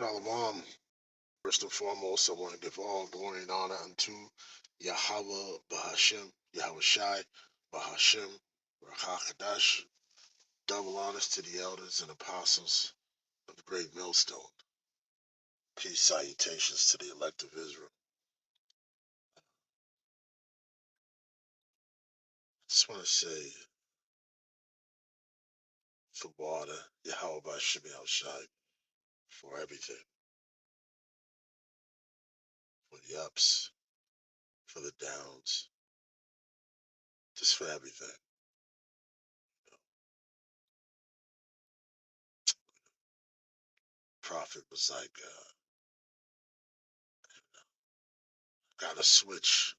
Shalom. First and foremost, I want to give all glory and honor unto Yahweh Bahashim, Yahweh Shai, Bahashim, Rakakadash. Double honors to the elders and apostles of the great millstone. Peace salutations to the elect of Israel. I just want to say for water, Yahweh Bahashim, Yahweh Shai, for everything, for the ups, for the downs, just for everything. Prophet was like, gotta switch.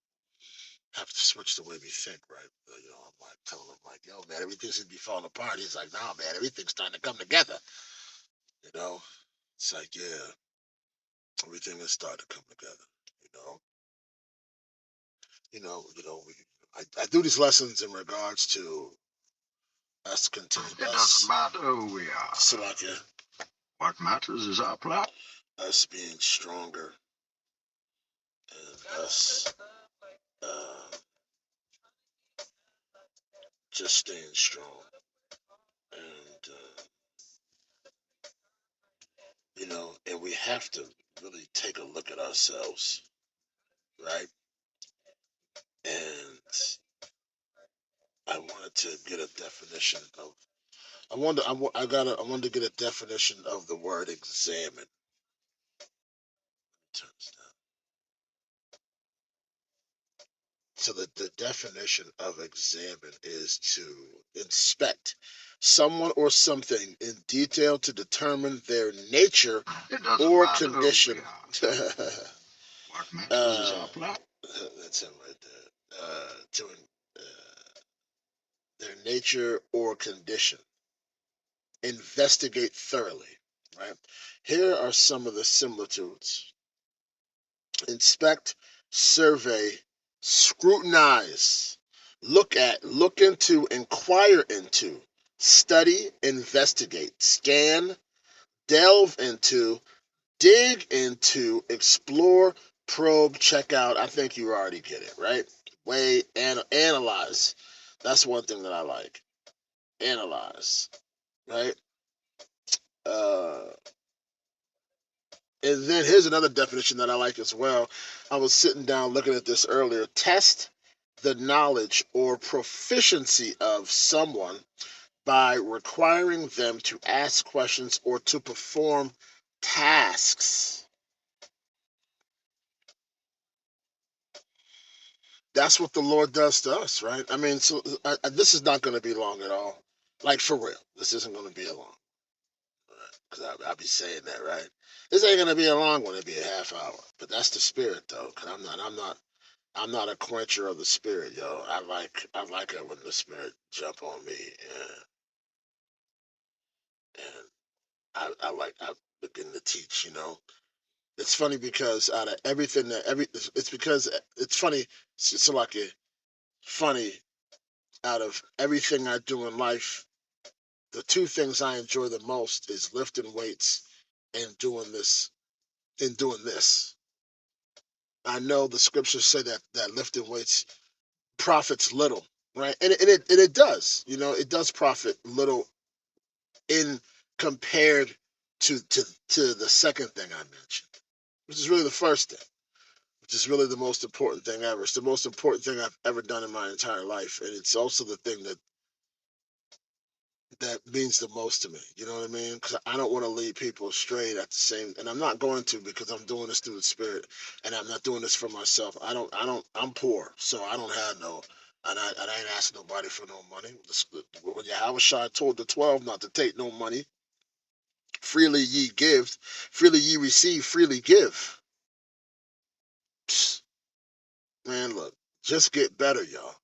Have to switch the way we think, right? I'm like telling him, like, yo, man, everything should be falling apart. He's like, nah, man, everything's starting to come together. You know, it's like, yeah, everything is starting to come together. You know, I do these lessons in regards to us continue. It doesn't matter who we are. So like, yeah, What matters is our plan. us being stronger and us just staying strong. And, and we have to really take a look at ourselves, right? And I wanted to get a definition of. I wanted to get a definition of the word examine. So the definition of examine is to inspect someone or something in detail to determine their nature or condition. What matters is our plan. That's him right there. To their nature or condition. Investigate thoroughly, right? Here are some of the similitudes. Inspect, survey, scrutinize, look at, look into, inquire into, study, investigate, scan, delve into, dig into, explore, probe, check out. I think you already get it, right? Weigh and analyze. That's one thing that I like. Analyze, right? And then here's another definition that I like as well. I was sitting down looking at this earlier. Test the knowledge or proficiency of someone by requiring them to ask questions or to perform tasks. That's what the Lord does to us, right? I mean, so this is not going to be long at all. Like, for real. This isn't going to be a long. Because I'll be saying that, right? This ain't going to be a long one. It'll be a half hour. But that's the spirit, though. Because I'm not a quencher of the spirit, yo. I like it when the spirit jump on me, and I begin to teach. It's funny because out of everything it's because it's funny. It's like funny out of everything I do in life. The two things I enjoy the most is lifting weights and doing this. And doing this. I know the scriptures say that lifting weights profits little, right? And it does. It does profit little in compared to the second thing I mentioned, which is really the first thing, which is really the most important thing ever. It's the most important thing I've ever done in my entire life, and it's also the thing that means the most to me. You know what I mean? Because I don't want to lead people straight at the same, and I'm not going to, because I'm doing this through the Spirit, and I'm not doing this for myself. I'm poor, so I don't have no, and I ain't asking nobody for no money. When Yahweh Shai told the 12 not to take no money, freely ye give, freely ye receive, freely give. Psst. Man, look, just get better, y'all.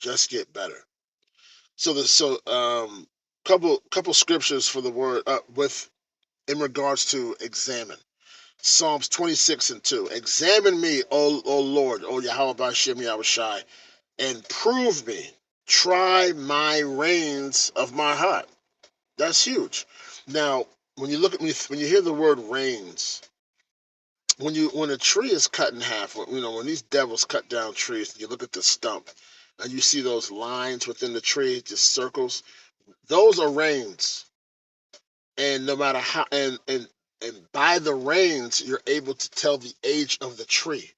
Just get better. Couple scriptures for the word with in regards to examine. Psalms 26:2. Examine me, O Lord, O Yahweh Bashem Yahweh Shai, and prove me. Try my reins of my heart. That's huge. Now, when you look at me, when you hear the word rains, when a tree is cut in half, when these devils cut down trees, and you look at the stump, and you see those lines within the tree, just circles, those are rains. And no matter how, and by the rains, you're able to tell the age of the tree,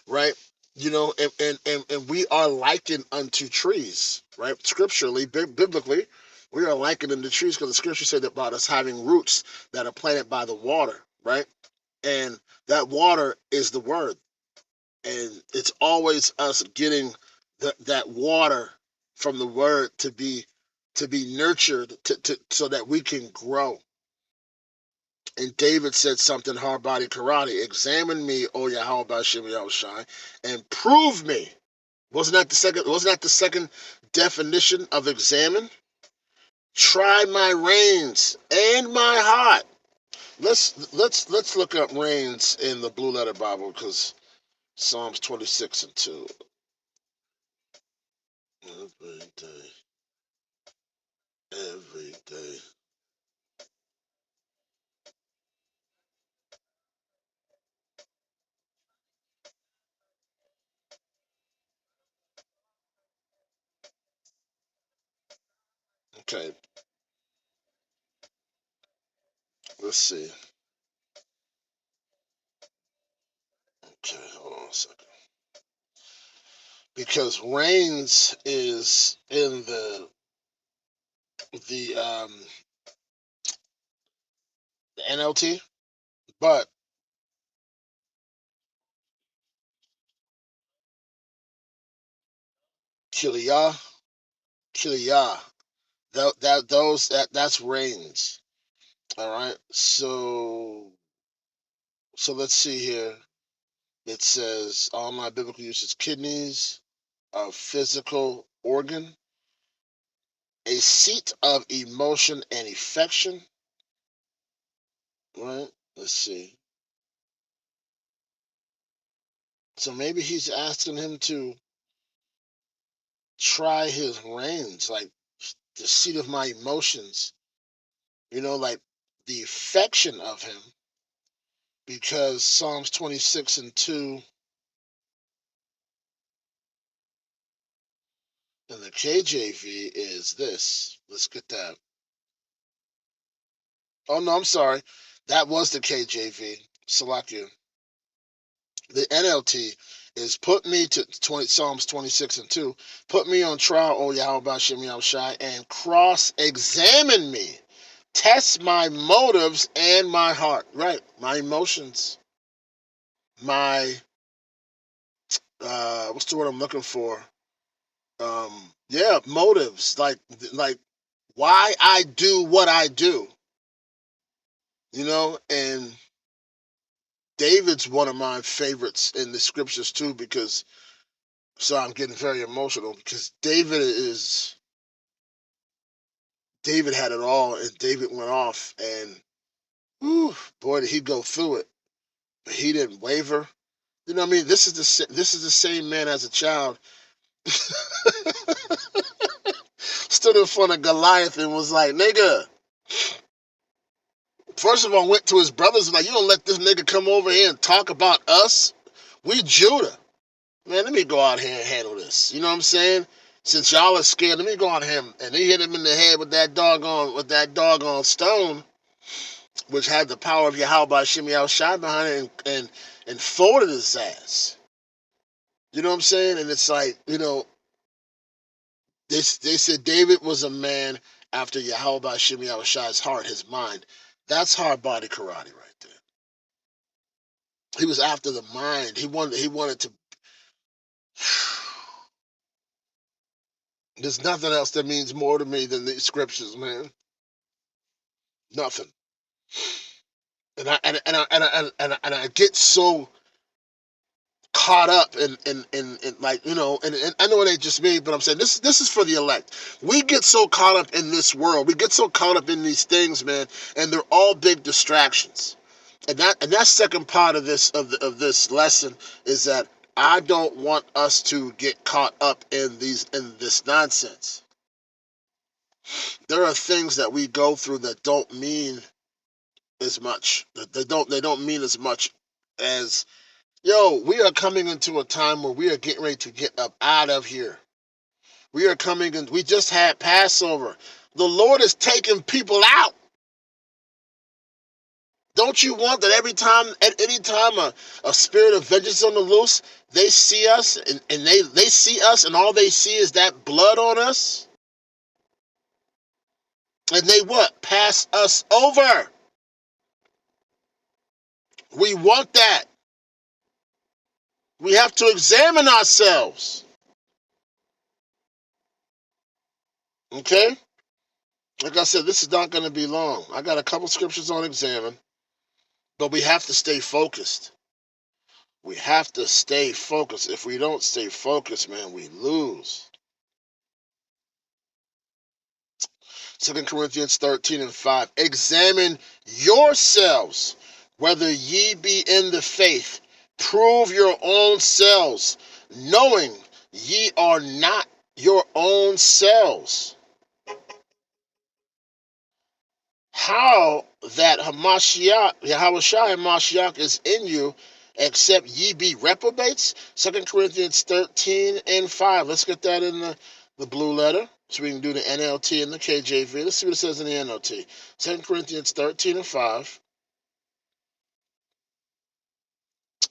right? And we are likened unto trees, right? Scripturally, biblically, we are likened unto trees because the scripture said about us having roots that are planted by the water, right? And that water is the word, and it's always us getting that water from the word to be nurtured so that we can grow. And David said something hard body karate. Examine me, O Yahweh Bashem Yahushai, and prove me. Wasn't that the second definition of examine? Try my reins and my heart. Let's look up reins in the Blue Letter Bible, because Psalms 26:2. Every day, every day. Okay, let's see. Okay, hold on a second. Because reigns is in the NLT, but Kiliyah, Kiliyah, that's reigns. All right. So let's see here. It says all my biblical uses: kidneys, a physical organ, a seat of emotion and affection. Right. Let's see. So maybe he's asking him to try his reins, like the seat of my emotions, like the affection of him, because Psalms 26:2 in the KJV is this. Let's get that. Oh, no, I'm sorry. That was the KJV. Salakia. The NLT is put me to Psalms 26:2. Put me on trial, O Yahweh Bashem Yahushai, and cross-examine me. Test my motives and my heart. Right. My emotions. My, what's the word I'm looking for? Yeah, motives. Like why I do what I do. And David's one of my favorites in the scriptures too, because so I'm getting very emotional because David had it all, and David went off, and whew, boy, did he go through it, but he didn't waver. You know what I mean? This is the same man as a child stood in front of Goliath and was like, "Nigga." First of all, went to his brothers and like, "You don't let this nigga come over here and talk about us. We Judah. Man, let me go out here and handle this." You know what I'm saying? Since y'all are scared, let me go out here, and he hit him in the head with that doggone stone, which had the power of Yahweh Shimei Shai behind it, and folded his ass. You know what I'm saying? And it's like, they said David was a man after Yahweh Shimei Shai's heart, his mind. That's hard body karate right there. He was after the mind. He wanted to. There's nothing else that means more to me than these scriptures, man. Nothing. And I get so caught up in like, and I know it ain't just me, but I'm saying this is for the elect. We get so caught up in this world. We get so caught up in these things, man, and they're all big distractions. And that second part of this lesson is that I don't want us to get caught up in this nonsense. There are things that we go through that don't mean as much. They don't mean as much as, yo, we are coming into a time where we are getting ready to get up out of here. We are coming in, we just had Passover. The Lord is taking people out. Don't you want that at any time a spirit of vengeance is on the loose, they see us and they see us and all they see is that blood on us? And they what? Pass us over. We want that. We have to examine ourselves. Okay? Like I said, this is not going to be long. I got a couple scriptures on examine, but we have to stay focused. We have to stay focused. If we don't stay focused, man, we lose. 2 Corinthians 13:5. Examine yourselves, whether ye be in the faith. Prove your own selves, knowing ye are not your own selves. How that Yahushua Hamashiach is in you, except ye be reprobates? 2 Corinthians 13:5. Let's get that in the blue letter, so we can do the NLT and the KJV. Let's see what it says in the NLT. 2 Corinthians 13:5.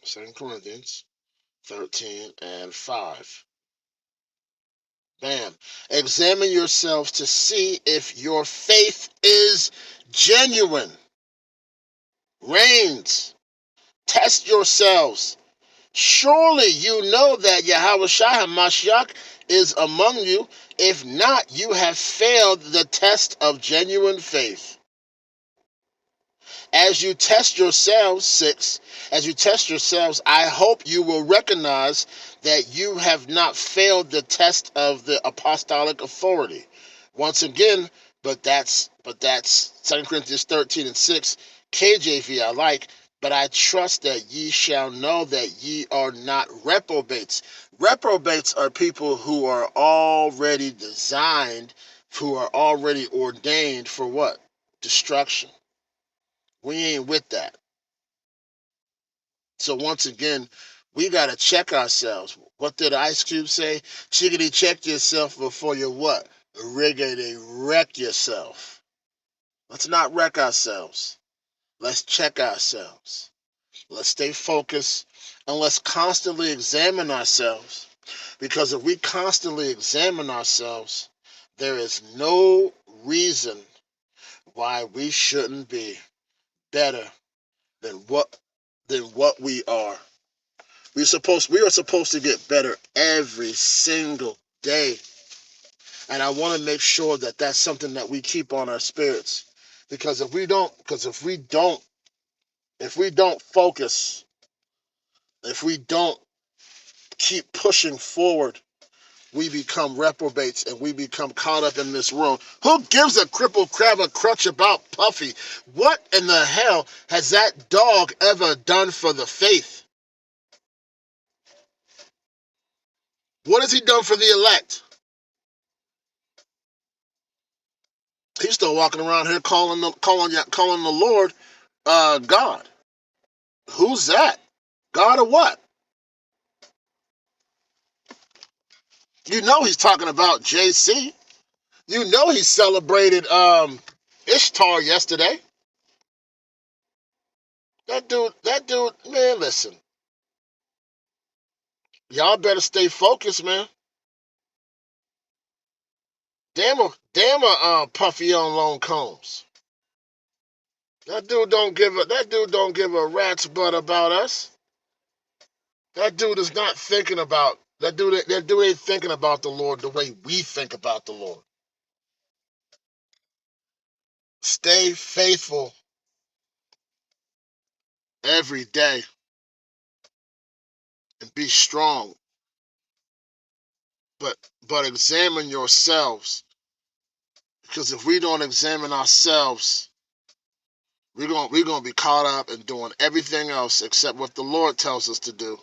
2 Corinthians 13:5. Bam. Examine yourselves to see if your faith is genuine. Reigns. Test yourselves. Surely you know that Yahushua HaMashiach is among you. If not, you have failed the test of genuine faith. As you test yourselves, 6, as you test yourselves, I hope you will recognize that you have not failed the test of the apostolic authority. Once again, but that's 2 Corinthians 13:6, KJV I like, but I trust that ye shall know that ye are not reprobates. Reprobates are people who are already designed, who are already ordained for what? Destruction. We ain't with that. So once again, we got to check ourselves. What did Ice Cube say? Chickadee, check yourself before you what? Riggedy, wreck yourself. Let's not wreck ourselves. Let's check ourselves. Let's stay focused and let's constantly examine ourselves. Because if we constantly examine ourselves, there is no reason why we shouldn't be better than what we are. We are supposed to get better every single day. And I want to make sure that that's something that we keep on our spirits. Because if we don't focus, if we don't keep pushing forward, we become reprobates and we become caught up in this world. Who gives a crippled crab a crutch about Puffy? What in the hell has that dog ever done for the faith? What has he done for the elect? He's still walking around here calling the Lord God. Who's that? God of what? You know he's talking about JC. You know he celebrated Ishtar yesterday. That dude, man, listen. Y'all better stay focused, man. Damn a Puffy on Lone Combs. That dude don't give a rat's butt about us. That dude is not thinking about that dude ain't thinking about the Lord the way we think about the Lord. Stay faithful every day and be strong. But examine yourselves, because if we don't examine ourselves, we're gonna be caught up in doing everything else except what the Lord tells us to do,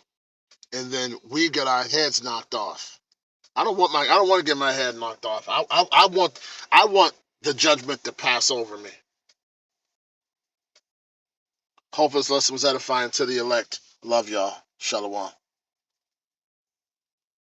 and then we get our heads knocked off. I don't want to get my head knocked off. I want the judgment to pass over me. Hope this lesson was edifying to the elect. Love y'all. Shalom.